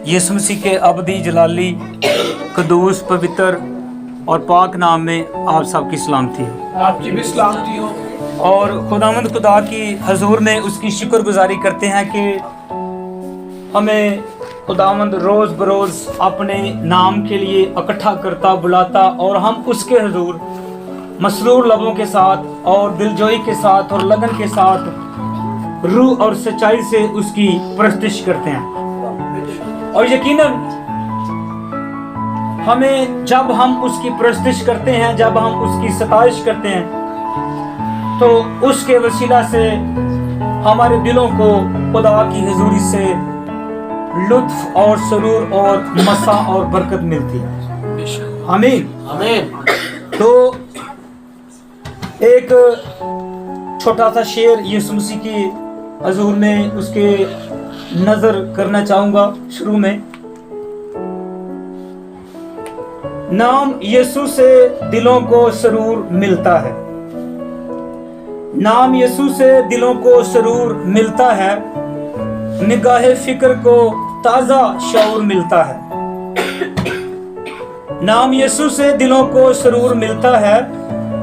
यीशु मसीह के अबदी जलाली कदूस पवित्र और पाक नाम में आप सबकी सलामती हो। आपकी भी सलामती हो। और खुदावंद खुदा की हजूर में उसकी शुक्रगुजारी करते हैं कि हमें खुदावंद रोज़ बरोज़ अपने नाम के लिए इकट्ठा करता बुलाता और हम उसके हजूर मसरूर लबों के साथ और दिलजोई के साथ और लगन के साथ रूह और सच्चाई से उसकी परस्तिश करते हैं। और यकीनन हमें जब हम उसकी परस्तिश करते हैं, जब हम उसकी सताइश करते हैं, तो उसके वसीला से हमारे दिलों को खुदा की हुजूरी से लुत्फ और सुरूर और मसा और बरकत मिलती है। आमीन आमीन। तो एक छोटा सा शेर यीशु मसीह की हुजूर में उसके नजर करना चाहूंगा। शुरू में नाम यीशु से दिलों को सुरूर मिलता है, नाम यीशु से दिलों को सुरूर मिलता है, निगाहे फिक्र को ताजा शऊर मिलता है। नाम यीशु से दिलों को सुरूर मिलता है,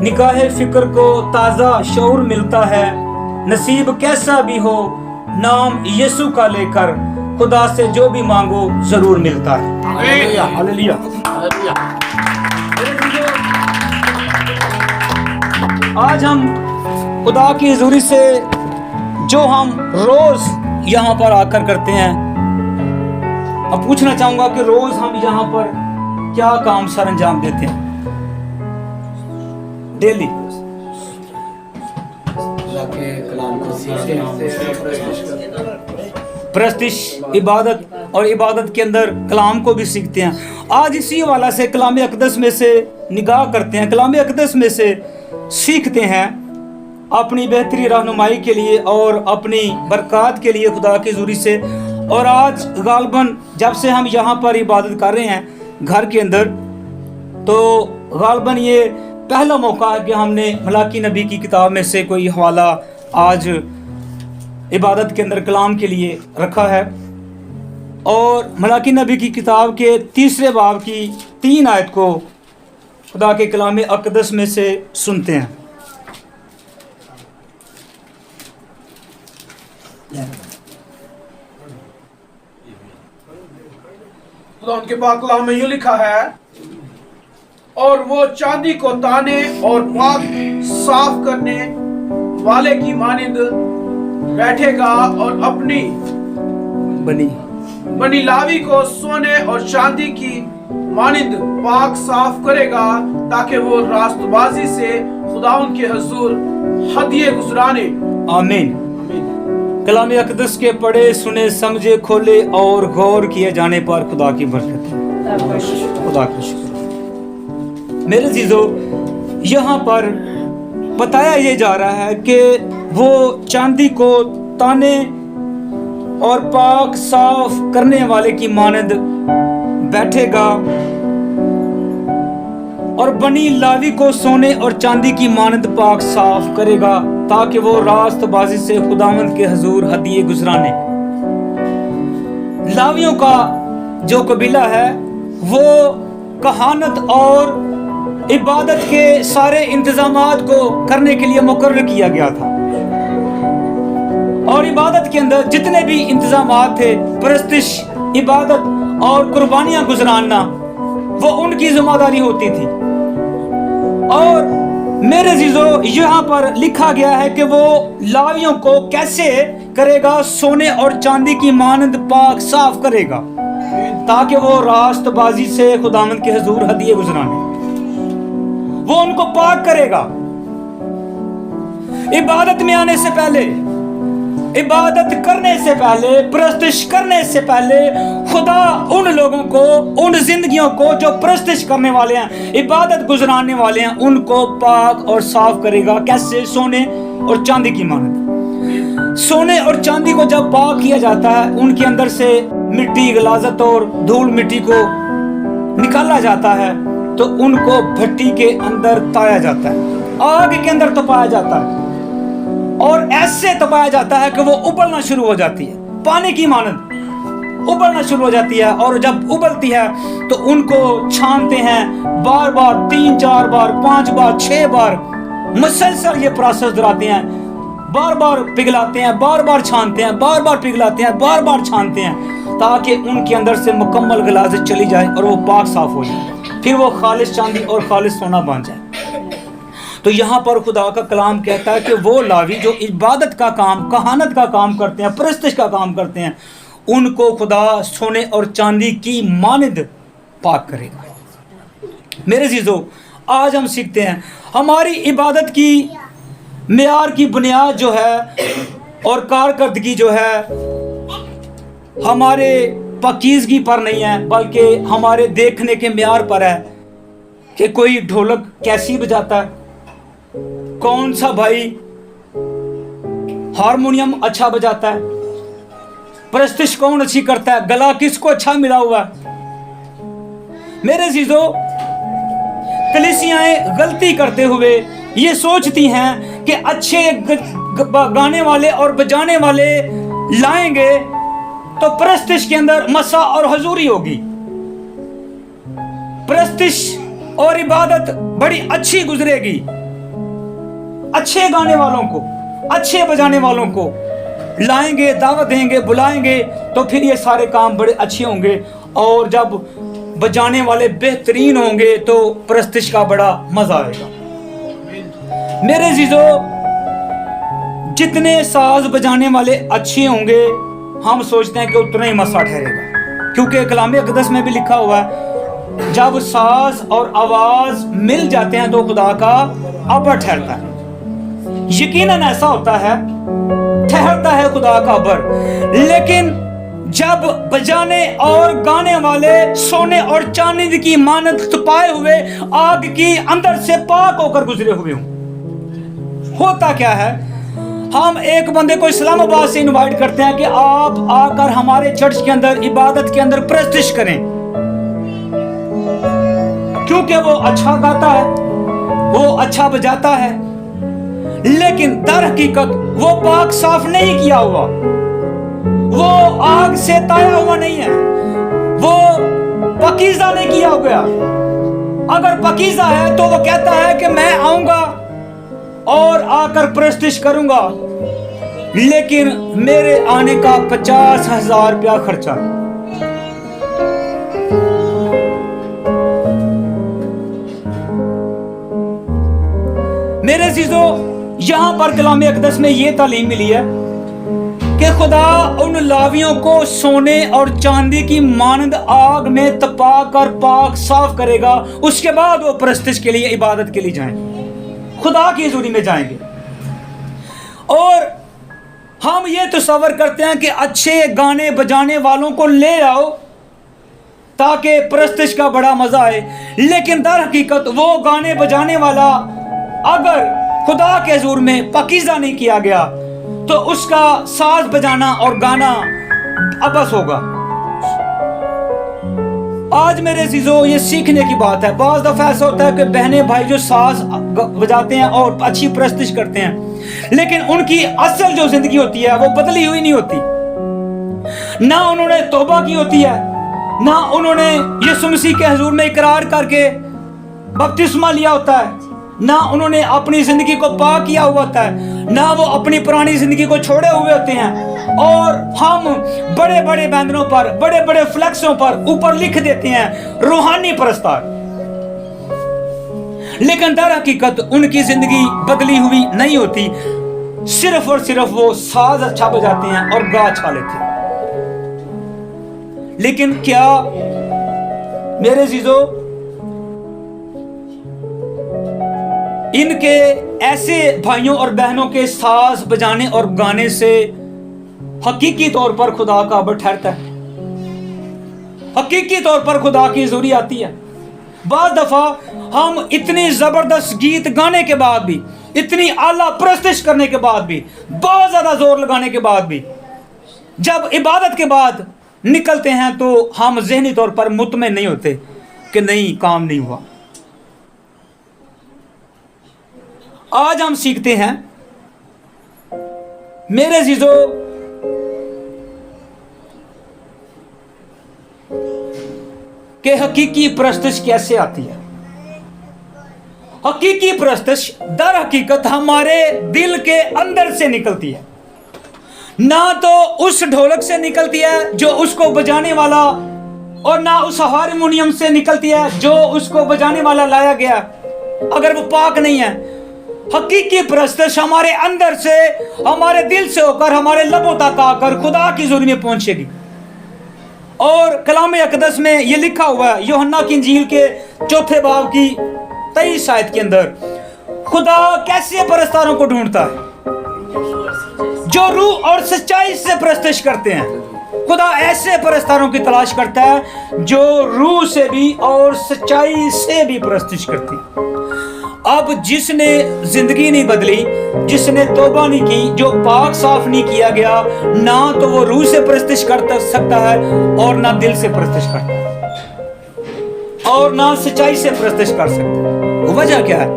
निगाहे फिक्र को ताजा शऊर मिलता है। नसीब कैसा भी हो नाम यीशु का लेकर खुदा से जो भी मांगो जरूर मिलता है। हालेलुया। आज हम खुदा की हुजूरी से जो हम रोज यहाँ पर आकर करते हैं, अब पूछना चाहूंगा कि रोज हम यहाँ पर क्या काम सर अंजाम देते हैं? डेली प्रस्तिश इबादत और इबादत के अंदर कलाम को भी सीखते हैं। आज इसी वाला से कलाम अक़दस में से निगाह करते हैं, कलाम अक़दस में से सीखते हैं अपनी बेहतरी रहनुमाई के लिए और अपनी बरकत के लिए खुदा की हुजूरी से। और आज गालबन जब से हम यहाँ पर इबादत कर रहे हैं घर के अंदर, तो गालबन ये पहला मौका है कि हमने मलाकी नबी की किताब में से कोई हवाला आज इबादत के अंदर कलाम के लिए रखा है। और मलाकी नबी की किताब के 3 बाब की 3 आयत को खुदा के कलाम अक़दस में से सुनते हैं। खुदा उनके पाक कलाम में यूं लिखा है, और वो चांदी को ताने और पाक साफ करने वाले की मानिंद बैठेगा और अपनी बनी लावी को सोने और चांदी की मानिंद पाक साफ करेगा, ताकि वो रास्तबाजी से खुदाउन के हुजूर हदिये गुजराने। आमीन। कलाम अक़दस के पढ़े सुने समझे खोले और गौर किए जाने पर खुदा की बरकत है। खुदा का शुक्र। मेरे अज़ीज़ों, यहाँ पर बताया ये जा रहा है कि वो चांदी को ताने और पाक साफ करने वाले की मानद बैठेगा और बनी लावी को सोने और चांदी की मानद पाक साफ करेगा, ताकि वो रास्तबाजी से खुदावंद के हुजूर हदिये गुजराने। लावियों का जो कबीला है वो कहानत और इबादत के सारे इंतजामात को करने के लिए मुकर्रर किया गया था। और इबादत के अंदर जितने भी इंतजामात थे, परस्तिश, इबादत और कुर्बानियां गुजराना, वो उनकी जिम्मेदारी होती थी। और मेरे अज़ीज़ों, यहाँ पर लिखा गया है कि वो लावियों को कैसे करेगा? सोने और चांदी की मानंद पाक साफ करेगा, ताकि वो रास्तबाजी से खुदावंद के हुजूर हदिये गुजराने। वो उनको पाक करेगा। इबादत में आने से पहले, इबादत करने से पहले, प्रस्तिश करने से पहले खुदा उन लोगों को, उन जिंदगियों को जो प्रस्तिश करने वाले हैं, इबादत गुजराने वाले हैं, उनको पाक और साफ करेगा। कैसे? सोने और चांदी की मानद। सोने और चांदी को जब पाक किया जाता है, उनके अंदर से मिट्टी, गलाजत और धूल मिट्टी को निकाला जाता है, तो उनको भट्टी के अंदर ताया जाता है, आग के अंदर तपाया जाता है, और ऐसे तपाया जाता है कि वो उबलना शुरू हो जाती है, पानी की मानद। उबलना शुरू हो जाती है, और जब उबलती है तो उनको छानते हैं बार बार, 3-4 बार, 5 बार, 6 बार, मुसलसल ये प्रोसेस दोहराते हैं, बार बार पिघलाते हैं, बार बार छानते हैं, बार बार पिघलाते हैं, बार बार छानते हैं, ताकि उनके अंदर से मुकम्मल गलाज़त चली जाए और वो पाक साफ हो जाए, फिर वो खालिस चांदी और खालिस सोना बन जाए। तो यहाँ पर खुदा का कलाम कहता है कि वो लावी जो इबादत का काम, कहानत का काम करते हैं, परस्तिश का काम करते हैं, उनको खुदा सोने और चांदी की मानद पाक करेगा। मेरे अजीजों, आज हम सीखते हैं हमारी इबादत की मेयार की बुनियाद जो है और कारकर्दगी जो है हमारे पाकीज़गी पर नहीं है, बल्कि हमारे देखने के मेयार पर है कि कोई ढोलक कैसी बजाता है, कौन सा भाई हारमोनियम अच्छा बजाता है, परस्तिश कौन अच्छी करता है, गला किसको अच्छा मिला हुआ है। मेरे अजीजों, कलीसियाएं गलती करते हुए ये सोचती हैं कि अच्छे गाने वाले और बजाने वाले लाएंगे तो परस्तिश के अंदर मसा और हजूरी होगी, परस्तिश और इबादत बड़ी अच्छी गुजरेगी। अच्छे गाने वालों को, अच्छे बजाने वालों को लाएंगे, दावत देंगे, बुलाएंगे, तो फिर ये सारे काम बड़े अच्छे होंगे, और जब बजाने वाले बेहतरीन होंगे तो परस्तिश का बड़ा मजा आएगा। मेरे अजीजों, जितने साज बजाने वाले अच्छे होंगे, हम सोचते हैं कि उतना ही मसा ठहरेगा, क्योंकि कलाम अक़दस में भी लिखा हुआ है जब साज और आवाज मिल जाते हैं तो खुदा का अबर ठहरता है। यकीनन ऐसा होता है, ठहरता है खुदा का अबर। लेकिन जब बजाने और गाने वाले सोने और चांदी की मानद पाए हुए आग की अंदर से पाक होकर गुजरे हुए हों, होता क्या है, हम एक बंदे को इस्लामाबाद से इनवाइट करते हैं कि आप आकर हमारे चर्च के अंदर, इबादत के अंदर प्रस्तिश करें, क्योंकि वो अच्छा गाता है, वो अच्छा बजाता है, लेकिन दर हकीकत वो पाक साफ नहीं किया हुआ, वो आग से ताया हुआ नहीं है, वो पकीज़ा नहीं किया गया। अगर पकीज़ा है तो वो कहता है कि मैं आऊंगा और आकर प्रस्तिश करूंगा, लेकिन मेरे आने का 50,000 रुपया खर्चा है। मेरे अजीजों, यहां पर कलाम अक़दस में यह तालीम मिली है कि खुदा उन लावियों को सोने और चांदी की मानद आग में तपा कर पाक साफ करेगा, उसके बाद वो प्रस्तिश के लिए, इबादत के लिए जाएं, खुदा की हज़ूरी में जाएंगे। और हम ये तसव्वुर करते हैं कि अच्छे गाने बजाने वालों को ले आओ ताकि प्रस्तिश का बड़ा मजा आए, लेकिन दर हकीकत वो गाने बजाने वाला अगर खुदा के हुज़ूर में पकीज़ा नहीं किया गया तो उसका साज बजाना और गाना अबस होगा। आज मेरे अज़ीज़ों, ये सीखने की बात है। बाज़ दफ़ा ऐसा होता है कि बहने भाई जो साज बजाते हैं और अच्छी प्रस्तिश करते हैं, लेकिन उनकी असल जो जिंदगी होती है वो बदली हुई नहीं होती। ना उन्होंने तौबा की होती है, ना उन्होंने यीशु मसीह के हुज़ूर में इकरार करके बपतिस्मा लिया होता है, ना उन्होंने अपनी जिंदगी को पाक किया हुआ होता है, ना वो अपनी पुरानी जिंदगी को छोड़े हुए होते हैं। और हम बड़े बड़े बैनरों पर, बड़े बड़े फ्लैक्सों पर ऊपर लिख देते हैं रूहानी परस्तार, लेकिन दर हकीकत उनकी जिंदगी बदली हुई नहीं होती। सिर्फ और सिर्फ वो साज अच्छा बजाते हैं और गा अच्छा लेते हैं। लेकिन क्या मेरे अज़ीज़ों, इनके ऐसे भाइयों और बहनों के साज बजाने और गाने से हकीकी तौर पर खुदा का अबर ठहरता है, हकीकी तौर पर खुदा की हज़ूरी आती है। बाज़ दफा हम इतनी जबरदस्त गीत गाने के बाद भी, इतनी आला प्रस्तिश करने के बाद भी, बहुत ज्यादा जोर लगाने के बाद भी, जब इबादत के बाद निकलते हैं तो हम ज़हनी तौर पर मुतमईन नहीं होते कि नहीं, काम नहीं हुआ। आज हम सीखते हैं मेरे अज़ीज़ों, कि हकीकी परस्तिश कैसे आती है। हकीकी परस्तिश दर हकीकत हमारे दिल के अंदर से निकलती है, ना तो उस ढोलक से निकलती है जो उसको बजाने वाला, और ना उस हारमोनियम से निकलती है जो उसको बजाने वाला लाया गया, अगर वो पाक नहीं है। हकीकी परस्तिश हमारे अंदर से, हमारे दिल से होकर हमारे लबों तक आकर खुदा की हुजूरी में पहुंचेगी। और कलाम अक़दस में ये लिखा हुआ है, यूहन्ना की इंजील के 4 बाब की 23 आयत के अंदर, खुदा कैसे परस्तारों को ढूंढता है? जो रूह और सच्चाई से परस्तिश करते हैं। खुदा ऐसे परस्तारों की तलाश करता है जो रूह से भी और सच्चाई से भी परस्तिश करते हैं। अब जिसने जिंदगी नहीं बदली, जिसने तौबा नहीं की, जो पाक साफ नहीं किया गया, ना तो वो रूह से परस्तिश कर सकता है और ना दिल से परस्तिश करता है और ना सच्चाई से परस्तिश कर सकता है। वजह क्या है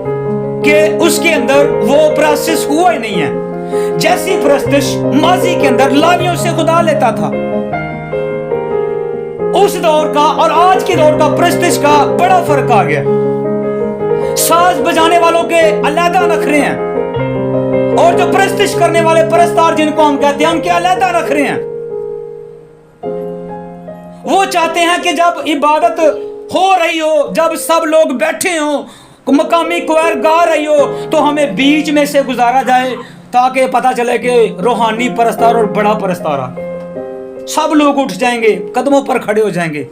कि उसके अंदर वो प्रोसेस हुआ ही नहीं है। जैसी परस्तिश माजी के अंदर लावियों से खुदा लेता था, उस दौर का और आज के दौर का परस्तिश का बड़ा फर्क आ गया। साज बजाने वालों के अलहदा नखरे हैं और जो परस्तिश करने वाले परस्तार जिनको हम कहते हैं, उनके अलहदा नखरे हैं। वो चाहते हैं कि जब इबादत हो रही हो, जब सब लोग बैठे हो, मकामी क्वायर गा रही हो, तो हमें बीच में से गुजारा जाए ताकि पता चले कि रूहानी परस्तार और बड़ा परस्तार आ। सब लोग उठ जाएंगे, कदमों पर खड़े हो जाएंगे,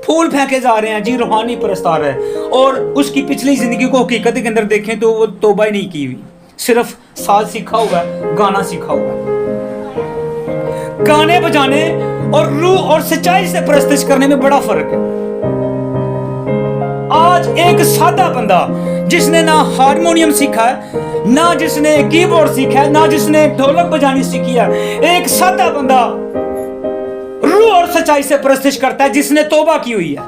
फूल फेंके जा रहे हैं जी, रूहानी परस्तार है। और उसकी पिछली जिंदगी को हकीकत के अंदर देखें तो वो तौबा ही नहीं की हुई, सिर्फ साज सीखा हुआ है, गाना सीखा हुआ है। गाने बजाने और रूह और सच्चाई से परस्तिश करने में बड़ा फर्क है। आज एक सादा बंदा जिसने ना हारमोनियम सीखा है, ना जिसने कीबोर्ड सीखा है, ना जिसने ढोलक बजानी सीखी है, एक सादा बंदा रूह और सच्चाई से परस्तिश करता है जिसने तौबा की हुई है।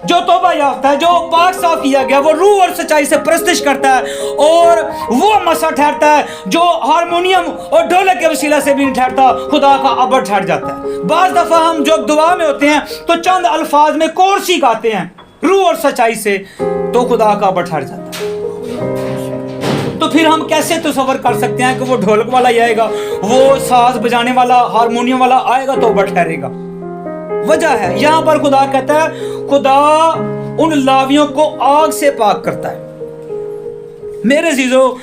जो तौबा याफ्ता है, जो पाक साफ किया गया, वो रूह और सच्चाई से परस्तिश करता है और वो मसा ठहरता है जो हारमोनियम और ढोलक के वसीला से भी नहीं ठहरता, खुदा का अबर ठहर जाता है। बाज दफा हम जो दुआ में होते हैं तो चंद अल्फाज में कोर्सी गाते हैं रूह और सच्चाई से, तो खुदा का अबर ठहर जाता है। तो फिर हम कैसे तसव्वुर कर सकते हैं कि वो ढोलक वाला ही आएगा, वो साज बजाने वाला, हारमोनियम वाला आएगा तो अबर ठहरेगा? वजह है, यहां पर खुदा कहता है, खुदा उन लावियों को आग से पाक करता है। मेरे जीजो,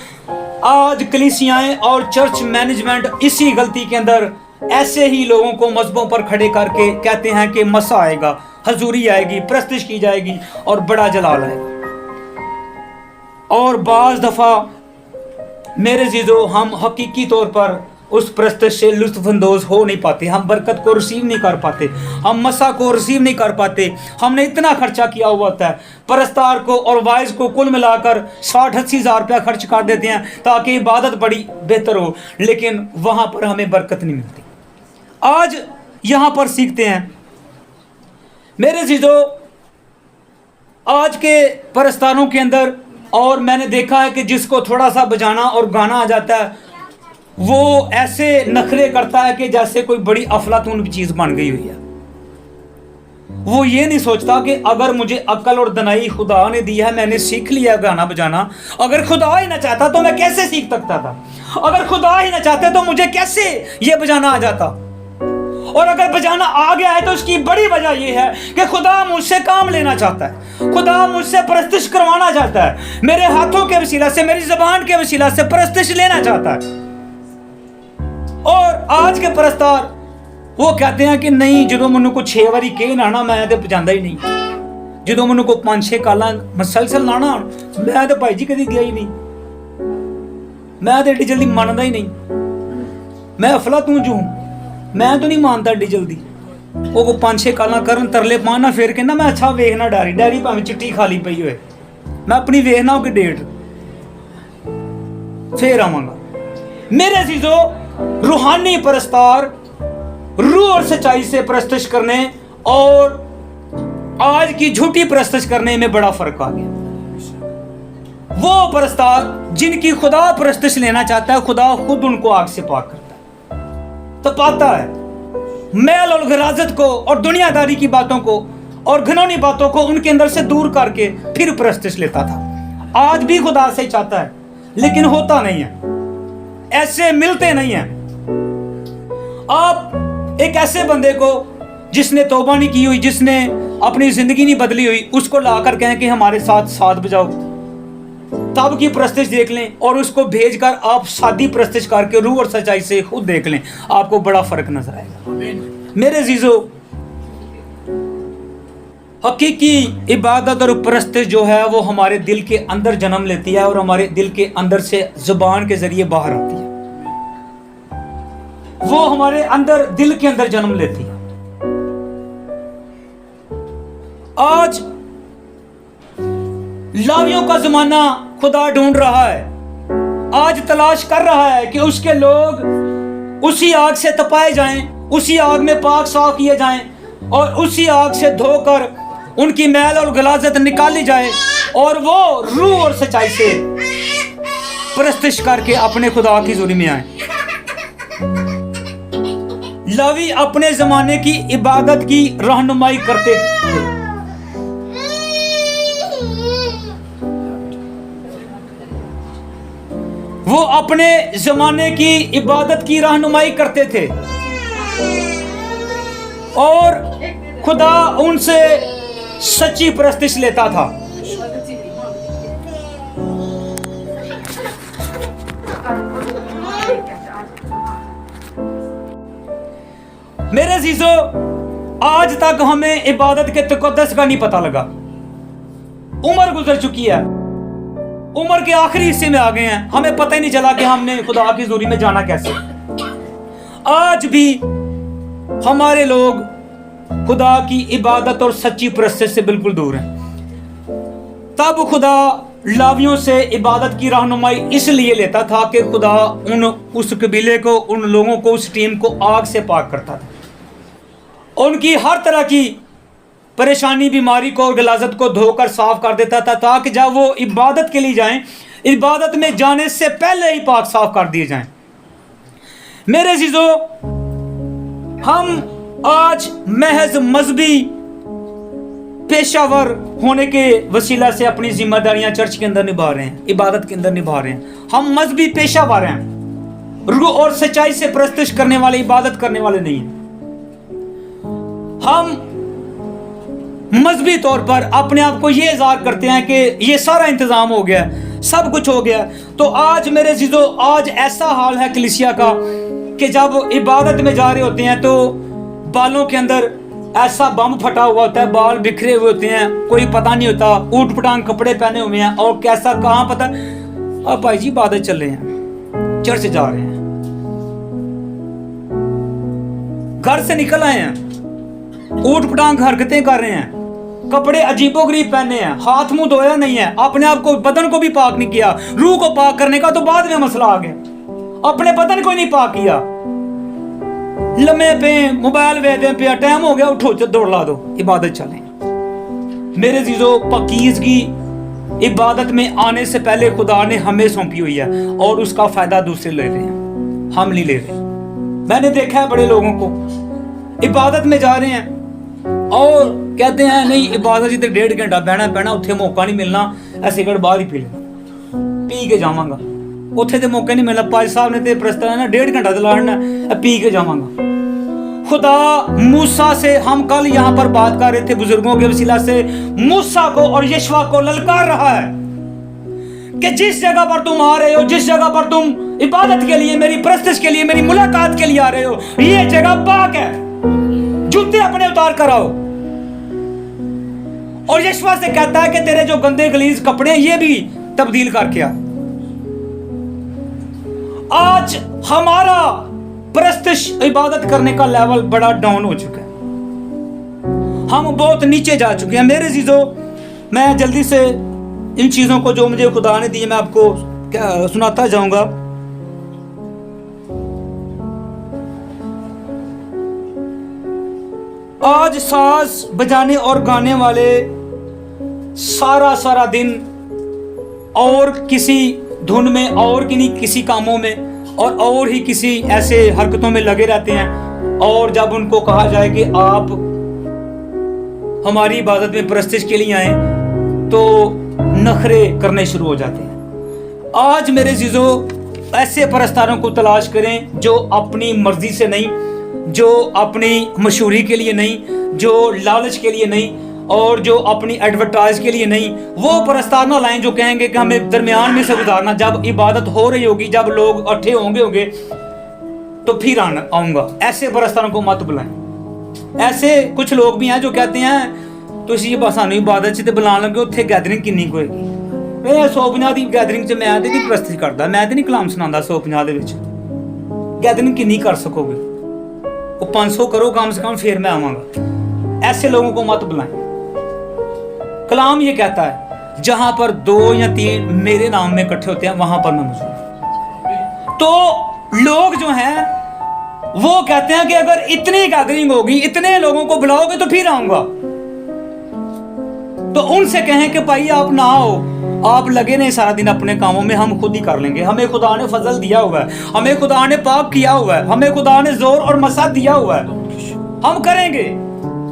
आज कलीसियाएं और चर्च मैनेजमेंट इसी गलती के अंदर ऐसे ही लोगों को मजहबों पर खड़े करके कहते हैं कि मसा आएगा, हजूरी आएगी, परस्तिश की जाएगी और बड़ा जलाल आएगा। और बाज दफा मेरे जीजो, हम हकीकी तौर पर उस परस्तिश से लुत्फअंदोज हो नहीं पाते, हम बरकत को रिसीव नहीं कर पाते, हम मसा को रिसीव नहीं कर पाते। हमने इतना खर्चा किया हुआ होता है, परस्तार को और वाइज को कुल मिलाकर 60-80 हज़ार रुपया खर्च कर देते हैं ताकि इबादत बड़ी बेहतर हो, लेकिन वहाँ पर हमें बरकत नहीं मिलती। आज यहाँ पर सीखते हैं मेरे जीजो, आज के परस्तारों के अंदर, और मैंने देखा है कि जिसको थोड़ा सा बजाना और गाना आ जाता है, वो ऐसे नखरे करता है कि जैसे कोई बड़ी अफलातून की चीज बन गई हुई है। वो ये नहीं सोचता कि अगर मुझे अकल और दनाई खुदा ने दी है, मैंने सीख लिया गाना बजाना, अगर खुदा ही ना चाहता तो मैं कैसे सीख सकता था? अगर खुदा ही ना चाहते तो मुझे कैसे ये बजाना आ जाता? और अगर बजाना आ गया है तो उसकी बड़ी वजह यह है कि खुदा मुझसे काम लेना चाहता है, खुदा मुझसे परस्तिश करवाना चाहता है, मेरे हाथों के वसीला से, मेरी ज़बान के वसीला से परस्तिश लेना चाहता है। और आज के परस्तार वो कहते हैं कि नहीं, जो मैनू को 6 बारी कह ना मैं तो बजांदा ही नहीं, जो मैनू को 5-6 काला मसलसल लाना मैं तो भाई जी कभी गया ही नहीं, मैं तो एडी जल्दी मानता ही नहीं, मैं अफलातून जो हूं, मैं तो नहीं मानता एडी जल्दी। वो को 5-6 काला करन तरले पाना, फिर कहना मैं अच्छा वेखना डायरी, डायरी भावें चिट्टी खाली पई होए, मैं अपनी वेखना हो कि डेट फिर आवांगा। मेरे अजीजो, रूहानी परस्तार रूह और सच्चाई से परस्तिश करने और आज की झूठी परस्तिश करने में बड़ा फर्क आ गया। वो परस्तार जिनकी खुदा परस्तिश लेना चाहता है, खुदा खुद उनको आग से पाक करता है, तो पाता है। मैल और गराजत को और दुनियादारी की बातों को और घिनौनी बातों को उनके अंदर से दूर करके फिर प्रस्तिश लेता था। आज भी खुदा से चाहता है, लेकिन होता नहीं है, ऐसे मिलते नहीं हैं। आप एक ऐसे बंदे को जिसने तौबा नहीं की हुई, जिसने अपनी जिंदगी नहीं बदली हुई, उसको लाकर कहें कि हमारे साथ साथ बजाओ, तब की प्रस्तिश देख लें, और उसको भेजकर आप सादी प्रस्तिश करके रूह और सच्चाई से खुद देख लें, आपको बड़ा फर्क नजर आएगा। मेरे जीजो, हकीकी इबादत और प्रस्तिश जो है वो हमारे दिल के अंदर जन्म लेती है और हमारे दिल के अंदर से जुबान के जरिए बाहर आती है। वो हमारे अंदर, दिल के अंदर जन्म लेती है। आज लावियों का जमाना खुदा ढूंढ रहा है, आज तलाश कर रहा है कि उसके लोग उसी आग से तपाए जाएं, उसी आग में पाक साफ किए जाएं और उसी आग से धोकर उनकी मैल और गलाजत निकाली जाए और वो रूह और सच्चाई से प्रस्तिश करके अपने खुदा की हुजूरी में आए। लावी अपने जमाने की इबादत की रहनुमाई करते थे। वो अपने जमाने की इबादत की रहनुमाई करते थे और खुदा उनसे सच्ची प्रस्तिश लेता था। मेरे जीजो, आज तक हमें इबादत के तकद्दस का नहीं पता लगा। उम्र गुजर चुकी है, उम्र के आखिरी हिस्से में आ गए हैं, हमें पता ही नहीं चला कि हमने खुदा की हुजूरी में जाना कैसे। आज भी हमारे लोग खुदा की इबादत और सच्ची प्रस्तिश से बिल्कुल दूर हैं। तब खुदा लावियों से इबादत की रहनुमाई इसलिए लेता था कि खुदा उस कबीले को, उन लोगों को, उस टीम को आग से पाक करता था, उनकी हर तरह की परेशानी, बीमारी को और गलाजत को धोकर साफ कर देता था, ताकि जब वो इबादत के लिए जाएं, इबादत में जाने से पहले ही पाक साफ कर दिए जाएं। मेरे जीजो, हम आज महज मजहबी पेशावर होने के वसीला से अपनी जिम्मेदारियां चर्च के अंदर निभा रहे हैं, इबादत के अंदर निभा रहे हैं। हम मजहबी पेशावर हैं, रूह और सच्चाई से प्रस्तिश करने वाले, इबादत करने वाले नहीं हैं। हम मजहबी तौर पर अपने आप को ये इज़हार करते हैं कि ये सारा इंतजाम हो गया, सब कुछ हो गया। तो आज मेरे जीजो, आज ऐसा हाल है कलीसिया का कि जब इबादत में जा रहे होते हैं तो बालों के अंदर ऐसा बम फटा हुआ होता है, बाल बिखरे हुए होते हैं, कोई पता नहीं होता, ऊट पटांग कपड़े पहने हुए हैं, और कैसा कहाँ पता। अब भाई जी इबादत चल रहे हैं, चर्च जा रहे हैं, घर से निकल आए हैं, ऊट पटांग हरकतें कर रहे हैं, कपड़े अजीबोगरीब पहने हैं, हाथ मुंह धोया नहीं है, अपने आप को, बदन को भी पाक नहीं किया। रूह को पाक करने का तो बाद में मसला आ गया, अपने बदन को नहीं पाक किया। लम्हे पे मोबाइल वेदे पे, टाइम हो गया, उठो दौड़ ला दो, इबादत चलें। मेरे जीजो, पाकीज़गी इबादत में आने से पहले खुदा ने हमें सौंपी हुई है और उसका फायदा दूसरे ले रहे हैं, हम नहीं ले रहे। मैंने देखा है बड़े लोगों को इबादत में जा रहे हैं और कहते हैं नहीं, इबादत जितने 1.5 घंटा बहना पैना, उत्थे मौका नहीं मिलना, ऐसे गड़ बाहर ही पी लेना, पी के जावांगा, उत्थे तो मौका नहीं मिलना। पाज साहब ने तो प्रस्ताव ना 1.5 घंटा दिलाना, पी के जावांगा। खुदा मूसा से, हम कल यहाँ पर बात कर रहे थे बुजुर्गों के वसीला से, मूसा को और यशवा को ललकार रहा है कि जिस जगह पर तुम आ रहे हो, जिस जगह पर तुम इबादत के लिए, मेरी प्रस्तिश के लिए, मेरी मुलाकात के लिए आ रहे हो, ये जगह पाक है, जूते अपने उतार कर आओ। और यशवा से कहता है कि तेरे जो गंदे गलीज कपड़े हैं ये भी तब्दील करके आ। आज हमारा प्रस्तिश इबादत करने का लेवल बड़ा डाउन हो चुका है, हम बहुत नीचे जा चुके हैं। मेरे जीजो, मैं जल्दी से इन चीजों को जो मुझे खुदा ने दी मैं आपको सुनाता जाऊंगा। आज साज बजाने और गाने वाले सारा दिन और किसी धुन में, और किसी कामों में, और ही किसी ऐसे हरकतों में लगे रहते हैं और जब उनको कहा जाए कि आप हमारी इबादत में परस्तिश के लिए आए, तो नखरे करने शुरू हो जाते हैं। आज मेरे जीजो, ऐसे परस्तारों को तलाश करें जो अपनी मर्जी से नहीं, जो अपनी मशहूरी के लिए नहीं, जो लालच के लिए नहीं, और जो अपनी एडवर्टाइज के लिए नहीं। वो परस्तार ना लाएं जो कहेंगे कि हमें दरमियान में से गुजारना, जब इबादत हो रही होगी, जब लोग इकट्ठे होंगे तो फिर आऊंगा। ऐसे परस्तारों को मत बुलाएं। ऐसे कुछ लोग भी हैं जो कहते हैं तुसी सानू इबादत च ते बुलान लगे, उत्थे गैदरिंग किन्नी कोई 150 ਦੀ गैदरिंग च मैं ते नहीं प्रस्तिश करदा, मैं ते नहीं कलाम सुनांदा 150 ਦੇ ਵਿੱਚ। गैदरिंग किन्नी कर सकोगे? वो 500 करो कम से कम, फिर मैं आवांगा। ऐसे लोगों को मत बुलाएं। कलाम ये कहता है जहां पर 2 या 3 मेरे नाम में इकट्ठे होते हैं वहां पर मैं मौजूद। तो लोग जो हैं वो कहते हैं कि अगर इतनी गैदरिंग होगी, इतने लोगों को बुलाओगे तो फिर आऊंगा। तो उनसे कहें कि भाई आप ना आओ, आप लगे नहीं सारा दिन अपने कामों में, हम खुद ही कर लेंगे। हमें खुदा ने फजल दिया हुआ है, हमें खुदा ने पाक किया हुआ है, हमें खुदा ने जोर और मसा दिया हुआ है, हम करेंगे,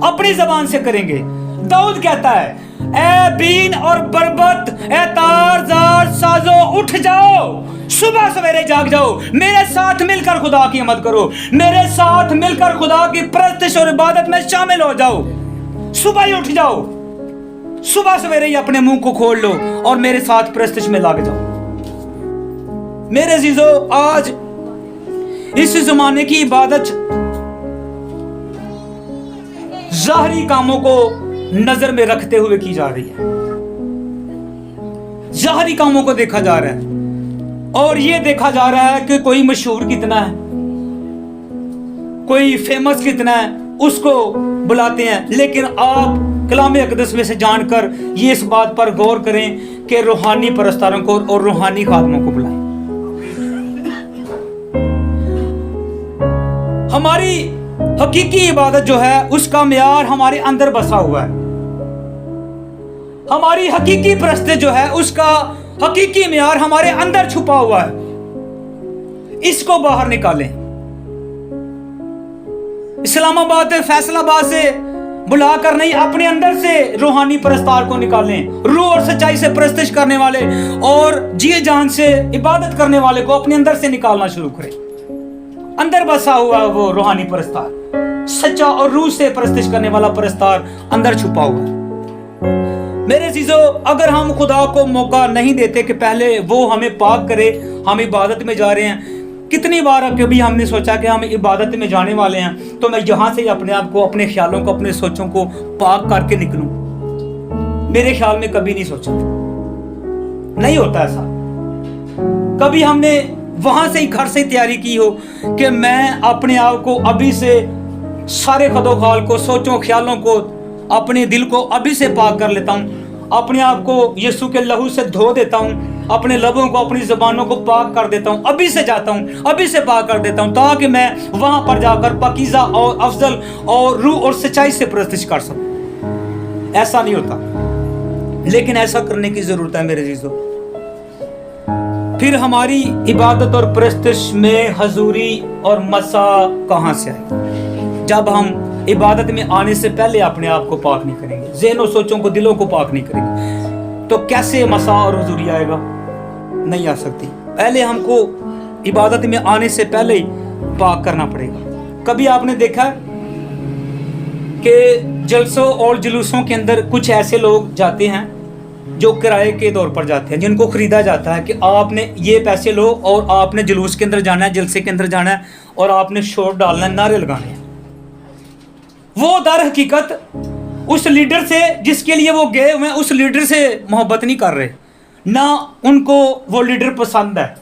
अपनी जबान से करेंगे। दाऊद कहता है ए बीन और बरबत, ए तार जार साजो, उठ जाओ, सुबह सवेरे जाग जाओ, मेरे साथ मिलकर खुदा की इबादत करो, मेरे साथ मिलकर खुदा की परस्तिश और इबादत में शामिल हो जाओ। सुबह ही उठ जाओ, सुबह सवेरे ही अपने मुंह को खोल लो और मेरे साथ परस्तिश में लग जाओ। मेरे अजीजों, आज इस जमाने की इबादत ज़ाहरी कामों को नजर में रखते हुए की जा रही है। ज़ाहरी कामों को देखा जा रहा है, और ये देखा जा रहा है कि कोई मशहूर कितना है, कोई फेमस कितना है, उसको बुलाते हैं। लेकिन आप कलाम अक़दस में से जानकर ये इस बात पर गौर करें कि रूहानी परस्तारों को और रूहानी खादमों को बुलाएं। हमारी हकीकी इबादत जो है उसका मियार हमारे अंदर बसा हुआ है। हमारी हकीकी परस्तिश जो है उसका हकीकी मियार हमारे अंदर छुपा हुआ है। इसको बाहर निकालें। इस्लामाबाद फैसलाबाद से बुलाकर नहीं, अपने अंदर से रूहानी परस्तार को निकालें। रूह और सच्चाई से परस्तिश करने वाले और जी जान से इबादत करने वाले को अपने अंदर से निकालना शुरू करें। अंदर बसा हुआ है वो रूहानी परस्तार, सच्चा और रूह से परस्तिश करने वाला परस्तार अंदर छुपा हुआ है। मेरे अजीजों, अगर हम खुदा को मौका नहीं देते कि पहले वो हमें पाक करे, हम इबादत में जा रहे हैं। कितनी बार कभी हमने सोचा कि हम इबादत में जाने वाले हैं तो मैं यहाँ से अपने आप को, अपने ख्यालों को, अपने सोचों को पाक करके निकलूं। मेरे ख्याल में कभी नहीं सोचा, नहीं होता ऐसा। कभी हमने वहां से ही, घर से ही तैयारी की हो कि मैं अपने आप को अभी से सारे खदोखाल को, सोचों ख्यालों को, अपने दिल को अभी से पाक कर लेता हूँ, अपने आप को यीशु के लहू से धो देता हूँ, अपने लबों को, अपनी ज़बानों को पाक कर देता हूँ, अभी से जाता हूँ, अभी से पाक कर देता हूँ, ताकि मैं वहां पर जाकर पाकीज़ा और अफजल और रूह और सच्चाई से परस्तिश कर सकूं। ऐसा नहीं होता, लेकिन ऐसा करने की जरूरत है मेरे अजीजों। फिर हमारी इबादत और परस्तिश में हजूरी और मसा कहां से आए? जब हम इबादत में आने से पहले अपने आप को पाक नहीं करेंगे, ज़हन और सोचों को, दिलों को पाक नहीं करेंगे, तो कैसे मसा और हुजूरी आएगा? नहीं आ सकती। पहले हमको इबादत में आने से पहले ही पाक करना पड़ेगा। कभी आपने देखा कि जलसों और जुलूसों के अंदर कुछ ऐसे लोग जाते हैं जो किराए के तौर पर जाते हैं, जिनको खरीदा जाता है कि आपने ये पैसे लो और आपने जुलूस के अंदर जाना है, जलसे के अंदर जाना है और आपने शोर डालना है, नारे लगाने हैं। वो दर हकीकत उस लीडर से जिसके लिए वो गए हुए, उस लीडर से मोहब्बत नहीं कर रहे, ना उनको वो लीडर पसंद है,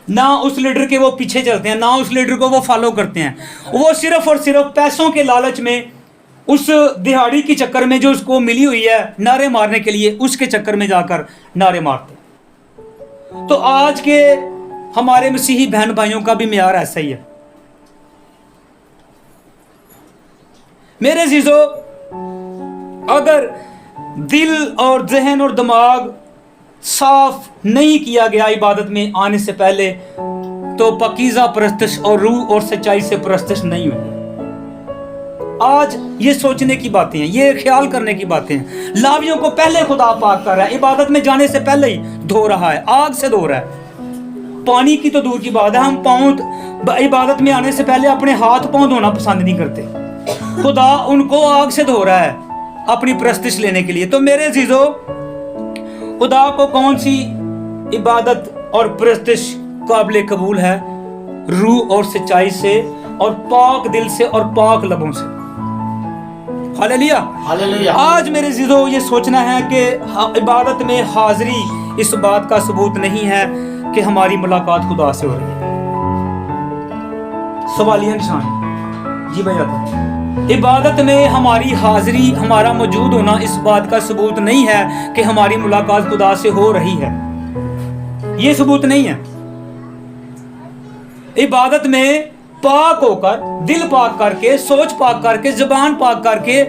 ना उस लीडर के वो पीछे चलते हैं, ना उस लीडर को वो फॉलो करते हैं। वो सिर्फ और सिर्फ पैसों के लालच में, उस दिहाड़ी की चक्कर में जो उसको मिली हुई है नारे मारने के लिए, उसके चक्कर में जाकर नारे मारते। तो आज के हमारे मसीही बहन भाइयों का भी मियार ऐसा ही है। मेरे अजीजों, अगर दिल और जहन और दिमाग साफ नहीं किया गया इबादत में आने से पहले, तो पाकीज़ा परस्तिश और रूह और सच्चाई से परस्तिश नहीं हुई। आज ये सोचने की बातें हैं, ये ख्याल करने की बातें हैं। लावियों को पहले खुदा पाक कर रहा है, इबादत में जाने से पहले ही धो रहा है, आग से धो रहा है। पानी की तो दूर की बात है, हम पाँव इबादत में आने से पहले अपने हाथ पाँव धोना पसंद नहीं करते। खुदा उनको आग से धो रहा है अपनी प्रस्तिश लेने के लिए। तो मेरे अजीजों, खुदा को कौन सी इबादत और प्रस्तिश काबिल कबूल है? रूह और सच्चाई से और पाक दिल से और पाक लबों से। Hallelujah, hallelujah. आज मेरे अजीजों, ये सोचना है कि इबादत में हाजिरी इस बात का सबूत नहीं है कि हमारी मुलाकात खुदा से हो रही है। सवालिया निशान जी भाई आता है। इबादत में हमारी हाजिरी, हमारा मौजूद होना इस बात का सबूत नहीं है कि हमारी मुलाकात खुदा से हो रही है। ये सबूत नहीं है। इबादत में पाक होकर, दिल पाक करके, सोच पाक करके, जुबान पाक करके,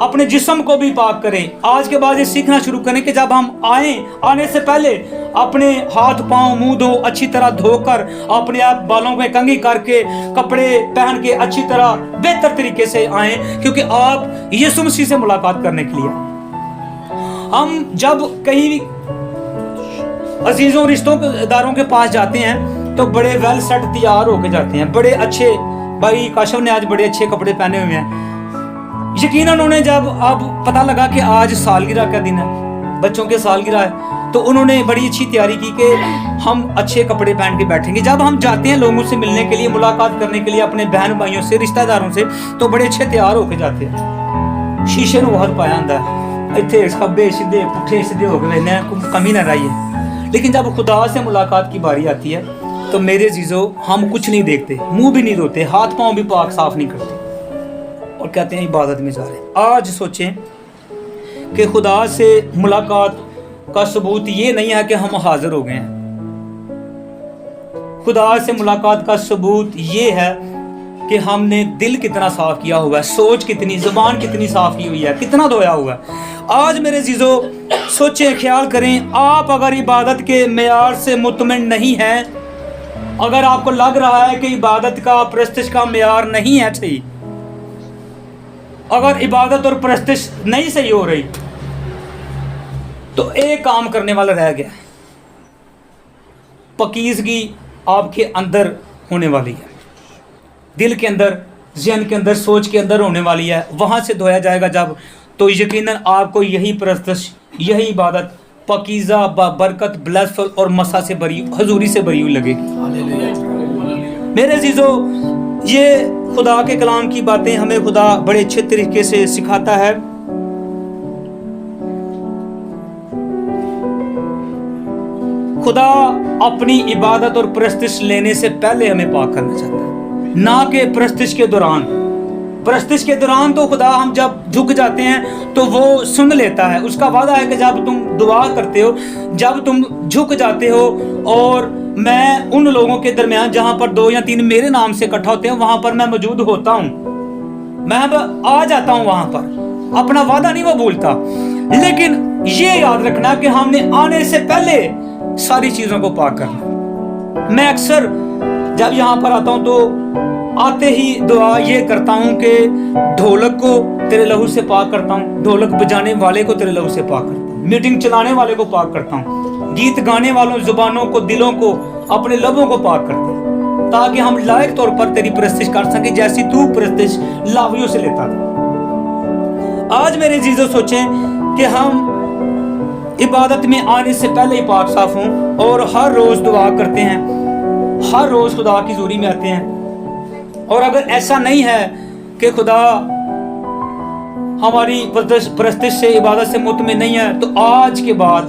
अपने जिस्म को भी पाक करें। आज के बाद ये सीखना शुरू करें कि जब हम आने से पहले अपने हाथ पांव मुंह धो, अच्छी तरह धोकर, अपने आप बालों में कंघी करके, कपड़े पहन के अच्छी तरह बेहतर तरीके से आए, क्योंकि आप यीशु मसीह से मुलाकात करने के लिए। हम जब कहीं अजीजों रिश्तेदारों के पास जाते हैं तो बड़े वेल सेट तैयार होके जाते हैं, बड़े अच्छे। भाई काशव ने आज बड़े अच्छे कपड़े पहने हुए हैं। यकीनन उन्होंने जब अब पता लगा कि आज सालगिरह का दिन है, बच्चों के सालगिरह है, तो उन्होंने बड़ी अच्छी तैयारी की कि हम अच्छे कपड़े पहन के बैठेंगे। जब हम जाते हैं लोगों से मिलने के लिए, मुलाकात करने के लिए, अपने बहन भाइयों से, रिश्तेदारों से, तो बड़े अच्छे तैयार होके जाते हैं। शीशे ਨੂੰ बहुत पाया ਹੁੰਦਾ है, इतने खब्बे सीधे पुठे सीधे होके रहने, कमी ना रही है। लेकिन जब खुदा से मुलाकात की बारी आती है तो मेरे अजीजों, हम कुछ नहीं देखते, मुंह भी नहीं धोते, हाथ पांव भी पाक साफ नहीं करते और कहते हैं इबादत में जा रहे हैं। आज सोचें कि खुदा से मुलाकात का सबूत ये नहीं है कि हम हाजिर हो गए हैं। खुदा से मुलाकात का सबूत ये है कि हमने दिल कितना साफ किया हुआ है, सोच कितनी, जुबान कितनी साफ की हुई है, कितना धोया हुआ है। आज मेरे अजीजों, सोचें, ख्याल करें, आप अगर इबादत के मेयार से मुतमिन नहीं हैं, अगर आपको लग रहा है कि इबादत का, प्रस्तिश का मेयार नहीं है सही, अगर इबादत और प्रस्तिश नहीं सही हो रही, तो एक काम करने वाला रह गया। पकीज़गी आपके अंदर होने वाली है, दिल के अंदर, ज़हन के अंदर, सोच के अंदर होने वाली है। वहाँ से धोया जाएगा जब, तो यकीनन आपको यही प्रस्तिश, यही इबादत पकीज़ा, बरकत, ब्लेसफुल और मसा से भरी, हजूरी से भरी हुई लगेगी। मेरे अजीजों, ये खुदा के कलाम की बातें हमें खुदा बड़े अच्छे तरीके से सिखाता है। खुदा अपनी इबादत और प्रस्तिश लेने से पहले हमें पाक करना चाहता है, ना कि प्रस्तिश के दौरान। प्रस्तिश के दौरान तो खुदा, हम जब झुक जाते हैं तो वो सुन लेता है। उसका वादा है कि जब तुम दुआ करते हो, जब तुम झुक जाते हो, और मैं उन लोगों के दरमियान जहां पर 2 या 3 मेरे नाम से इकट्ठा होते हैं, वहां पर मैं मौजूद होता हूं, मैं आ जाता हूं वहां पर। अपना वादा नहीं वो भूलता। लेकिन ये याद रखना कि हमने आने से पहले सारी चीजों को पाक करना। मैं अक्सर जब यहाँ पर आता हूँ तो आते ही दुआ ये करता हूँ कि ढोलक को तेरे लहू से पाक करता हूँ, ढोलक बजाने वाले को तेरे लहू से पाक करता हूँ, मीटिंग चलाने वाले को पाक करता हूँ, गीत गाने वालों, जुबानों को, दिलों को, अपने लबों को पाक करता हूँ, ताकि हम लायक तौर पर तेरी प्रस्तिश कर सके जैसी तू प्रस्तिश लावियों से लेता था। आज मेरे अजीजों, सोचें कि हम इबादत में आने से पहले ही पाक साफ हों और हर रोज दुआ करते हैं, हर रोज खुदा की हज़ूरी में आते हैं। और अगर ऐसा नहीं है कि खुदा हमारी प्रस्तिश से, इबादत से मुतमिन नहीं है, तो आज के बाद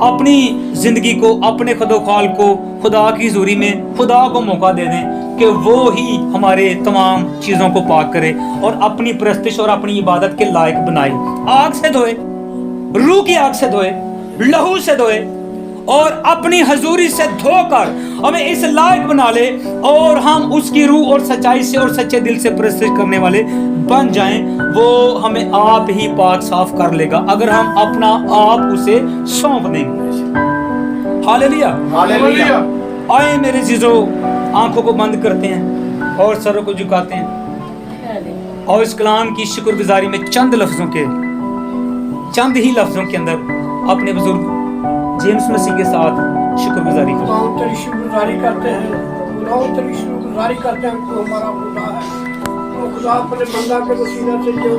अपनी जिंदगी को, अपने खदोखाल को खुदा की हज़ूरी में खुदा को मौका दे दें कि वो ही हमारे तमाम चीज़ों को पाक करे और अपनी प्रस्तिश और अपनी इबादत के लायक बनाए। आग से धोए, रूह की आग से धोए, लहू से धोए और अपनी हजूरी से धोकर हमें इस लायक बना ले और हम उसकी रूह और सच्चाई से और सच्चे दिल से प्रस्तिश करने वाले बन जाएं। वो हमें आप ही पाक साफ कर लेगा अगर हम अपना आप उसे सौंप देंगे। Hallelujah, hallelujah. आए मेरे जीजो, आंखों को बंद करते हैं। और सरों को झुकाते हैं और इस कलाम की शुक्रगुजारी में चंद ही लफ्जों के अंदर अपने बुजुर्ग जेम्स मसीह के साथ शुक्रगुजारी करते हैं। खुदा तेरी शुक्रगुजारी करते हैं, खुदा तेरी शुक्रगुजारी करते हैं। तो हमारा खुदा है, तो खुदा अपने बंदा के वसीला से जो